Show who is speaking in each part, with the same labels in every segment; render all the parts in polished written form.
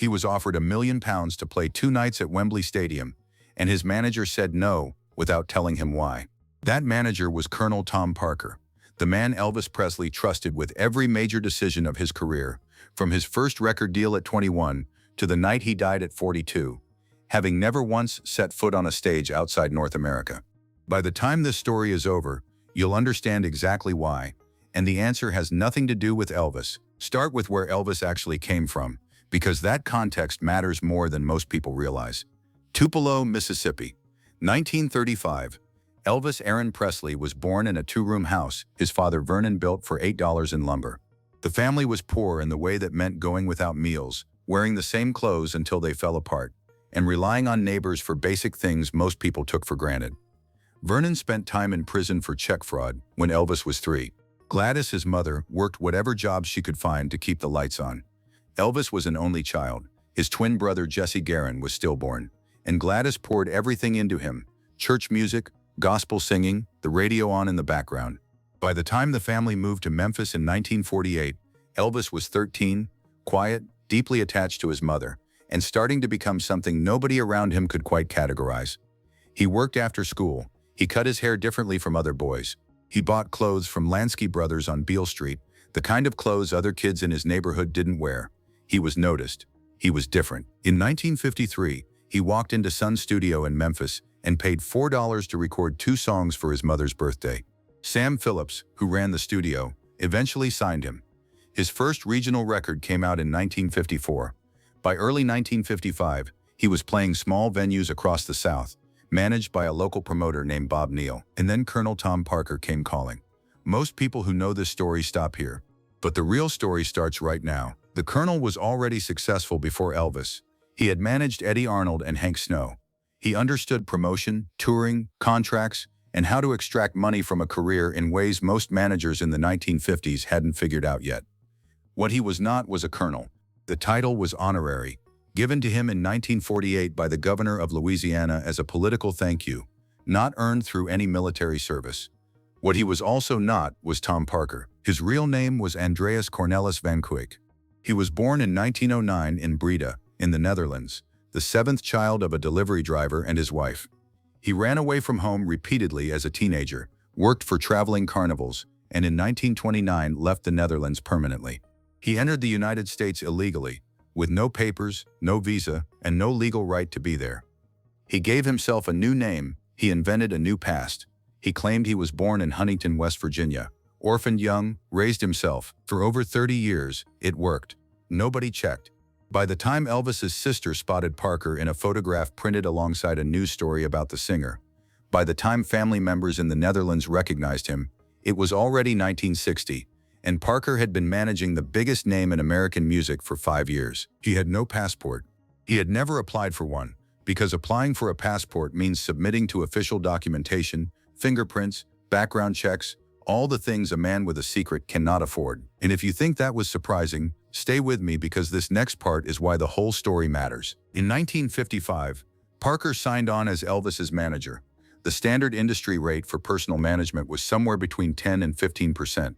Speaker 1: He was offered £1 million to play 2 nights at Wembley Stadium, and his manager said no without telling him why. That manager was Colonel Tom Parker, the man Elvis Presley trusted with every major decision of his career, from his first record deal at 21 to the night he died at 42, having never once set foot on a stage outside North America. By the time this story is over, you'll understand exactly why, and the answer has nothing to do with Elvis. Start with where Elvis actually came from, because that context matters more than most people realize. Tupelo, Mississippi. 1935. Elvis Aaron Presley was born in a 2-room house his father Vernon built for $8 in lumber. The family was poor in the way that meant going without meals, wearing the same clothes until they fell apart, and relying on neighbors for basic things most people took for granted. Vernon spent time in prison for check fraud when Elvis was 3. Gladys, his mother, worked whatever jobs she could find to keep the lights on. Elvis was an only child. His twin brother Jesse Garin was stillborn, and Gladys poured everything into him: church music, gospel singing, the radio on in the background. By the time the family moved to Memphis in 1948, Elvis was 13, quiet, deeply attached to his mother, and starting to become something nobody around him could quite categorize. He worked after school. He cut his hair differently from other boys. He bought clothes from Lansky Brothers on Beale Street, the kind of clothes other kids in his neighborhood didn't wear. He was noticed. He was different. In 1953, he walked into Sun's studio in Memphis and paid $4 to record 2 songs for his mother's birthday. Sam Phillips, who ran the studio, eventually signed him. His first regional record came out in 1954. By early 1955, he was playing small venues across the South, managed by a local promoter named Bob Neal, and then Colonel Tom Parker came calling. Most people who know this story stop here, but the real story starts right now. The Colonel was already successful before Elvis. He had managed Eddie Arnold and Hank Snow. He understood promotion, touring, contracts, and how to extract money from a career in ways most managers in the 1950s hadn't figured out yet. What he was not was a colonel. The title was honorary, given to him in 1948 by the governor of Louisiana as a political thank you, not earned through any military service. What he was also not was Tom Parker. His real name was Andreas Cornelis van Kuijk. He was born in 1909 in Breda, in the Netherlands, the 7th child of a delivery driver and his wife. He ran away from home repeatedly as a teenager, worked for traveling carnivals, and in 1929 left the Netherlands permanently. He entered the United States illegally, with no papers, no visa, and no legal right to be there. He gave himself a new name. He invented a new past. He claimed he was born in Huntington, West Virginia, orphaned young, raised himself. For over 30 years, it worked. Nobody checked. By the time Elvis's sister spotted Parker in a photograph printed alongside a news story about the singer, by the time family members in the Netherlands recognized him, it was already 1960, and Parker had been managing the biggest name in American music for 5 years. He had no passport. He had never applied for one, because applying for a passport means submitting to official documentation, fingerprints, background checks, all the things a man with a secret cannot afford. And if you think that was surprising, stay with me because this next part is why the whole story matters. In 1955, Parker signed on as Elvis's manager. The standard industry rate for personal management was somewhere between 10 and 15%.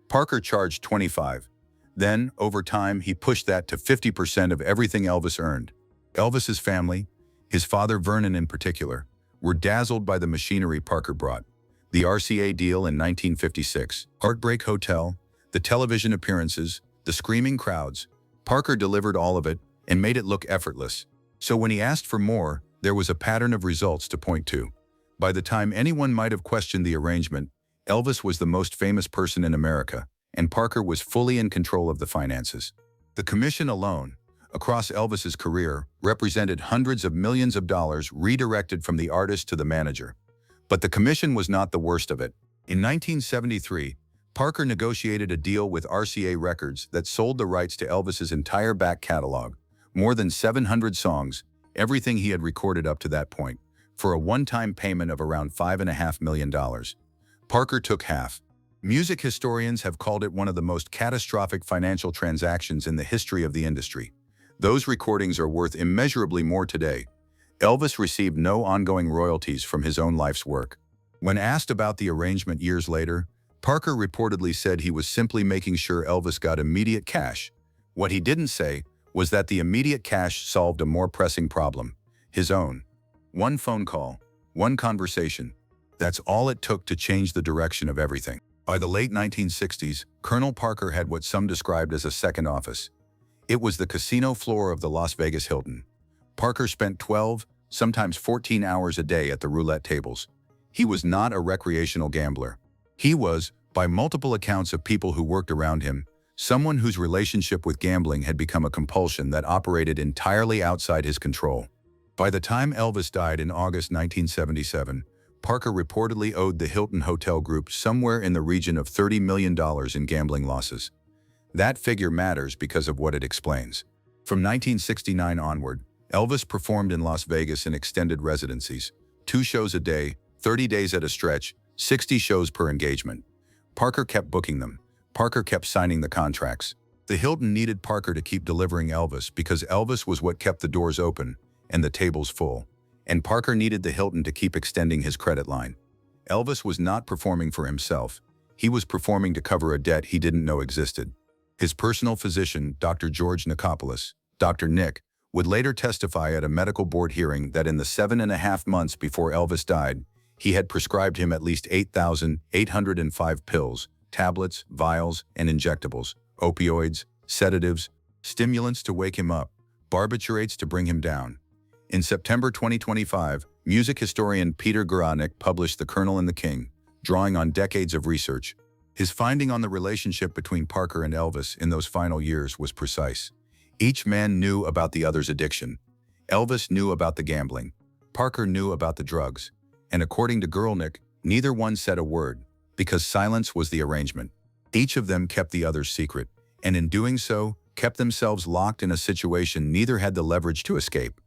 Speaker 1: Parker charged 25. Then, over time, he pushed that to 50% of everything Elvis earned. Elvis's family, his father Vernon in particular, were dazzled by the machinery Parker brought. The RCA deal in 1956, Heartbreak Hotel, the television appearances, the screaming crowds. Parker delivered all of it and made it look effortless. So when he asked for more, there was a pattern of results to point to. By the time anyone might have questioned the arrangement, Elvis was the most famous person in America, and Parker was fully in control of the finances. The commission alone, across Elvis's career, represented hundreds of millions of dollars redirected from the artist to the manager. But the commission was not the worst of it. In 1973, Parker negotiated a deal with RCA Records that sold the rights to Elvis's entire back catalog, more than 700 songs, everything he had recorded up to that point, for a one-time payment of around $5.5 million. Parker took half. Music historians have called it one of the most catastrophic financial transactions in the history of the industry. Those recordings are worth immeasurably more today. Elvis received no ongoing royalties from his own life's work. When asked about the arrangement years later, Parker reportedly said he was simply making sure Elvis got immediate cash. What he didn't say was that the immediate cash solved a more pressing problem, his own. One phone call, one conversation. That's all it took to change the direction of everything. By the late 1960s, Colonel Parker had what some described as a second office. It was the casino floor of the Las Vegas Hilton. Parker spent 12, sometimes 14 hours a day at the roulette tables. He was not a recreational gambler. He was, by multiple accounts of people who worked around him, someone whose relationship with gambling had become a compulsion that operated entirely outside his control. By the time Elvis died in August 1977, Parker reportedly owed the Hilton Hotel Group somewhere in the region of $30 million in gambling losses. That figure matters because of what it explains. From 1969 onward, Elvis performed in Las Vegas in extended residencies, 2 shows a day, 30 days at a stretch, 60 shows per engagement. Parker kept booking them. Parker kept signing the contracts. The Hilton needed Parker to keep delivering Elvis because Elvis was what kept the doors open and the tables full. And Parker needed the Hilton to keep extending his credit line. Elvis was not performing for himself. He was performing to cover a debt he didn't know existed. His personal physician, Dr. George Nicopolis, Dr. Nick, would later testify at a medical board hearing that in the 7.5 months before Elvis died, he had prescribed him at least 8,805 pills, tablets, vials, and injectables, opioids, sedatives, stimulants to wake him up, barbiturates to bring him down. In September 2025, music historian Peter Guralnick published The Colonel and the King, drawing on decades of research. His finding on the relationship between Parker and Elvis in those final years was precise. Each man knew about the other's addiction. Elvis knew about the gambling. Parker knew about the drugs. And according to Guralnick, neither one said a word, because silence was the arrangement. Each of them kept the other's secret, and in doing so, kept themselves locked in a situation neither had the leverage to escape.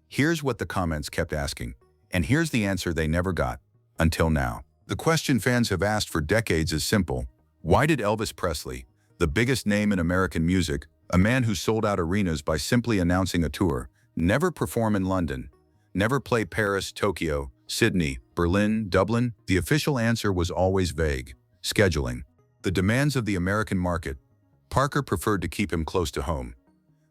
Speaker 1: Here's what the comments kept asking, and here's the answer they never got, until now. The question fans have asked for decades is simple. Why did Elvis Presley, the biggest name in American music, a man who sold out arenas by simply announcing a tour, never perform in London, never play Paris, Tokyo, Sydney, Berlin, Dublin? The official answer was always vague: scheduling. The demands of the American market. Parker preferred to keep him close to home.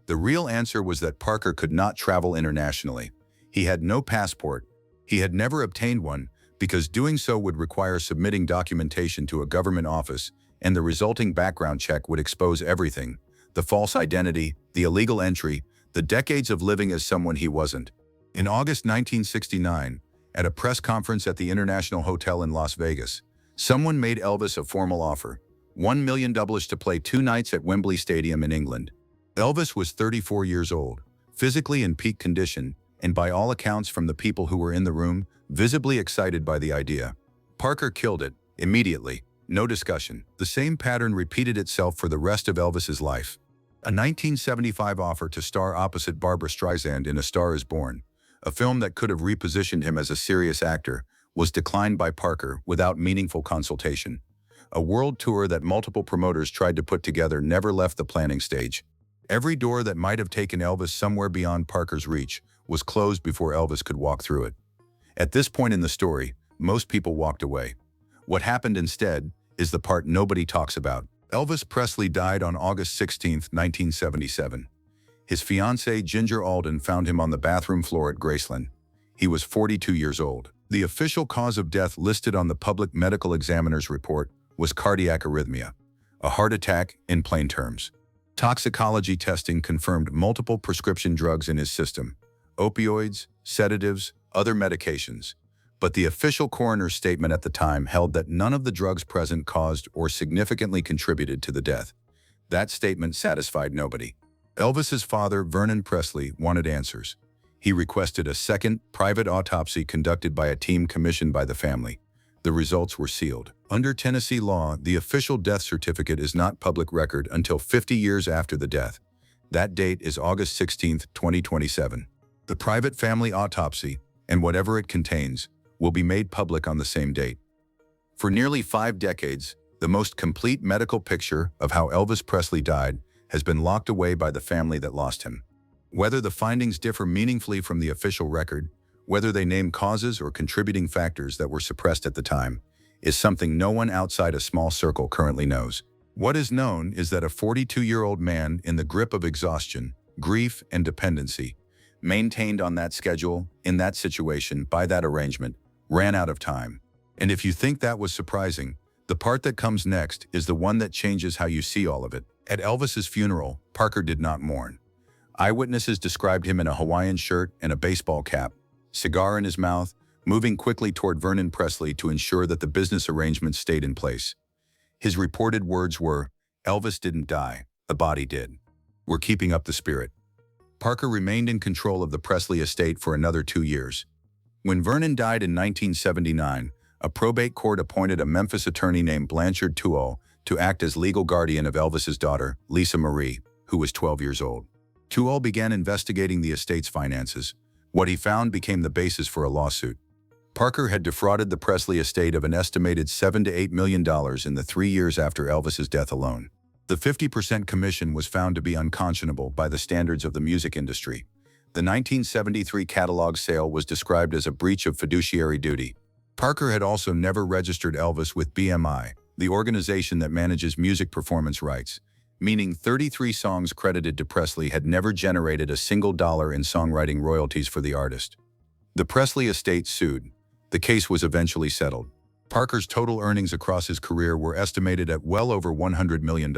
Speaker 1: The real answer was that Parker could not travel internationally. He had no passport. He had never obtained one, because doing so would require submitting documentation to a government office, and the resulting background check would expose everything: the false identity, the illegal entry, the decades of living as someone he wasn't. In August 1969, at a press conference at the International Hotel in Las Vegas, someone made Elvis a formal offer: $1 million to play 2 nights at Wembley Stadium in England. Elvis was 34 years old, physically in peak condition, and by all accounts from the people who were in the room, visibly excited by the idea. Parker killed it, immediately, no discussion. The same pattern repeated itself for the rest of Elvis's life. A 1975 offer to star opposite Barbra Streisand in A Star Is Born, a film that could have repositioned him as a serious actor, was declined by Parker without meaningful consultation. A world tour that multiple promoters tried to put together never left the planning stage. Every door that might have taken Elvis somewhere beyond Parker's reach was closed before Elvis could walk through it. At this point in the story, most people walked away. What happened instead is the part nobody talks about. Elvis Presley died on August 16, 1977. His fiancée, Ginger Alden, found him on the bathroom floor at Graceland. He was 42 years old. The official cause of death listed on the public medical examiner's report was cardiac arrhythmia, a heart attack in plain terms. Toxicology testing confirmed multiple prescription drugs in his system: opioids, sedatives, other medications. But the official coroner's statement at the time held that none of the drugs present caused or significantly contributed to the death. That statement satisfied nobody. Elvis's father, Vernon Presley, wanted answers. He requested a second, private autopsy conducted by a team commissioned by the family. The results were sealed. Under Tennessee law, the official death certificate is not public record until 50 years after the death. That date is August 16, 2027. The private family autopsy, and whatever it contains, will be made public on the same date. For nearly 5 decades, the most complete medical picture of how Elvis Presley died has been locked away by the family that lost him. Whether the findings differ meaningfully from the official record, whether they name causes or contributing factors that were suppressed at the time, is something no one outside a small circle currently knows. What is known is that a 42-year-old man in the grip of exhaustion, grief, and dependency, maintained on that schedule, in that situation, by that arrangement, ran out of time. And if you think that was surprising, the part that comes next is the one that changes how you see all of it. At Elvis's funeral, Parker did not mourn. Eyewitnesses described him in a Hawaiian shirt and a baseball cap, cigar in his mouth, moving quickly toward Vernon Presley to ensure that the business arrangements stayed in place. His reported words were, "Elvis didn't die, the body did. We're keeping up the spirit." Parker remained in control of the Presley estate for another 2 years. When Vernon died in 1979, a probate court appointed a Memphis attorney named Blanchard Tuol to act as legal guardian of Elvis's daughter, Lisa Marie, who was 12 years old. Tuol began investigating the estate's finances. What he found became the basis for a lawsuit. Parker had defrauded the Presley estate of an estimated $7 to $8 million in the 3 years after Elvis's death alone. The 50% commission was found to be unconscionable by the standards of the music industry. The 1973 catalog sale was described as a breach of fiduciary duty. Parker had also never registered Elvis with BMI, the organization that manages music performance rights, meaning 33 songs credited to Presley had never generated a single dollar in songwriting royalties for the artist. The Presley estate sued. The case was eventually settled. Parker's total earnings across his career were estimated at well over $100 million.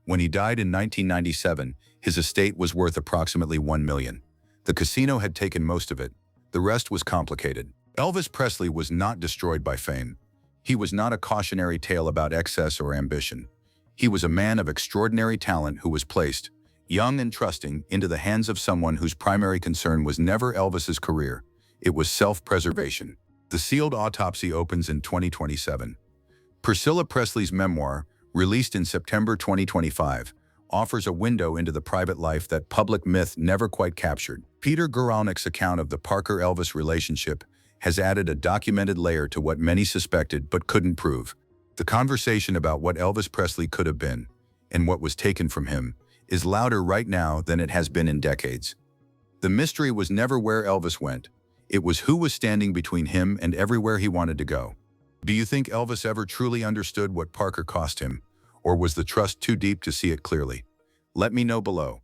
Speaker 1: When he died in 1997, his estate was worth approximately $1 million. The casino had taken most of it. The rest was complicated. Elvis Presley was not destroyed by fame. He was not a cautionary tale about excess or ambition. He was a man of extraordinary talent who was placed, young and trusting, into the hands of someone whose primary concern was never Elvis's career. It was self-preservation. The sealed autopsy opens in 2027. Priscilla Presley's memoir, released in September 2025, offers a window into the private life that public myth never quite captured. Peter Guralnick's account of the Parker-Elvis relationship has added a documented layer to what many suspected but couldn't prove. The conversation about what Elvis Presley could have been, and what was taken from him, is louder right now than it has been in decades. The mystery was never where Elvis went. It was who was standing between him and everywhere he wanted to go. Do you think Elvis ever truly understood what Parker cost him, or was the trust too deep to see it clearly? Let me know below.